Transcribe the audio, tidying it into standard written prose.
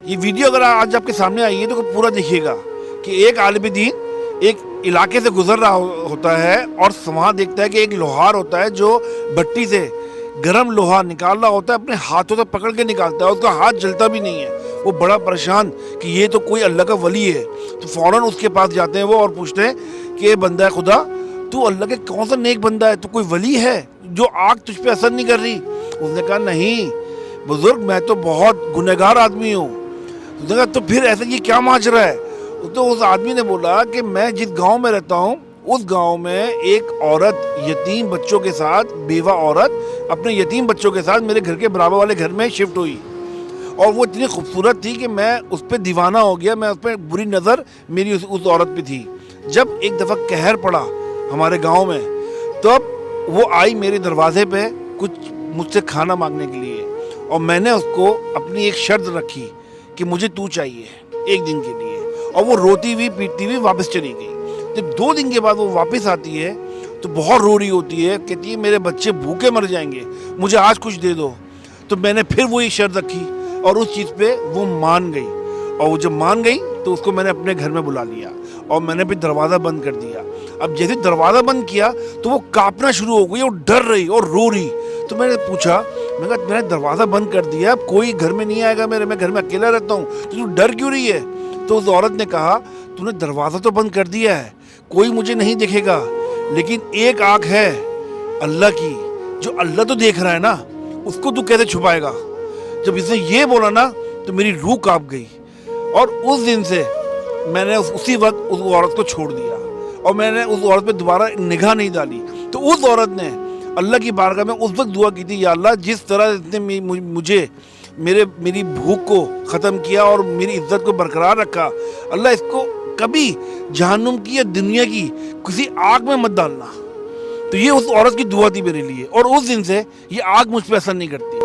یہ ویڈیو اگر آج آپ کے سامنے آئی ہے تو پورا دیکھیے گا کہ ایک عالم دین ایک علاقے سے گزر رہا ہوتا ہے اور وہاں دیکھتا ہے کہ ایک لوہار ہوتا ہے جو بھٹی سے گرم لوہا نکال رہا ہوتا ہے، اپنے ہاتھوں سے پکڑ کے نکالتا ہے، اس کا ہاتھ جلتا بھی نہیں ہے، وہ بڑا پریشان کہ یہ تو کوئی اللہ کا ولی ہے۔ تو فوراً اس کے پاس جاتے ہیں وہ اور پوچھتے ہیں کہ اے بندہ خدا، تو اللہ کے کون سا نیک بندہ ہے، تو کوئی ولی ہے جو آگ تجھ پہ اثر نہیں کر رہی؟ اس نے کہا نہیں بزرگ، میں تو بہت گنہگار آدمی ہوں۔ اس نے کہا تو پھر ایسا یہ کیا ماجرا ہے؟ تو اس آدمی نے بولا کہ میں جس گاؤں میں رہتا ہوں اس گاؤں میں ایک عورت یتیم بچوں کے ساتھ، بیوہ عورت اپنے یتیم بچوں کے ساتھ میرے گھر کے برابر والے گھر میں شفٹ ہوئی، اور وہ اتنی خوبصورت تھی کہ میں اس پہ دیوانہ ہو گیا، میں اس پہ بری نظر میری اس عورت پہ تھی۔ جب ایک دفعہ قہر پڑا ہمارے گاؤں میں، تب وہ آئی میرے دروازے پہ کچھ مجھ سے کھانا مانگنے کے لیے، اور میں نے اس کو اپنی ایک شرط رکھی کہ مجھے تو چاہیے ایک دن کے لیے، اور وہ روتی ہوئی پیٹتی ہوئی واپس چلی گئی۔ جب 2 دن کے بعد وہ واپس آتی ہے تو بہت رو رہی ہوتی ہے، کہتی ہے میرے بچے بھوکے مر جائیں گے، مجھے آج کچھ دے دو۔ تو میں نے پھر وہی شرط رکھی اور اس چیز پہ وہ مان گئی، اور وہ جب مان گئی تو اس کو میں نے اپنے گھر میں بلا لیا اور میں نے پھر دروازہ بند کر دیا۔ اب جیسے دروازہ بند کیا تو وہ کانپنا شروع ہو گئی اور ڈر رہی اور رو رہی۔ تو میں نے پوچھا، میں کہا میں نے دروازہ بند کر دیا، اب کوئی گھر میں نہیں آئے گا میرے، میں گھر میں اکیلا رہتا ہوں، تو ڈر کیوں رہی ہے؟ تو اس عورت نے کہا تو نے دروازہ تو بند کر دیا ہے، کوئی مجھے نہیں دیکھے گا، لیکن ایک آنکھ ہے اللہ کی، جو اللہ تو دیکھ رہا ہے نا، اس کو تو کیسے چھپائے گا؟ جب اس نے یہ بولا نا تو میری روح کانپ گئی، اور اس دن سے میں نے اسی وقت اس عورت کو چھوڑ دیا اور میں نے اس عورت پہ دوبارہ نگاہ نہیں ڈالی۔ تو اس عورت نے اللہ کی بارگاہ میں اس وقت دعا کی تھی، یا اللہ جس طرح اس نے مجھے میری بھوک کو ختم کیا اور میری عزت کو برقرار رکھا، اللہ اس کو کبھی جہنم کی یا دنیا کی کسی آگ میں مت ڈالنا۔ تو یہ اس عورت کی دعا تھی میرے لیے، اور اس دن سے یہ آگ مجھ پہ اثر نہیں کرتی۔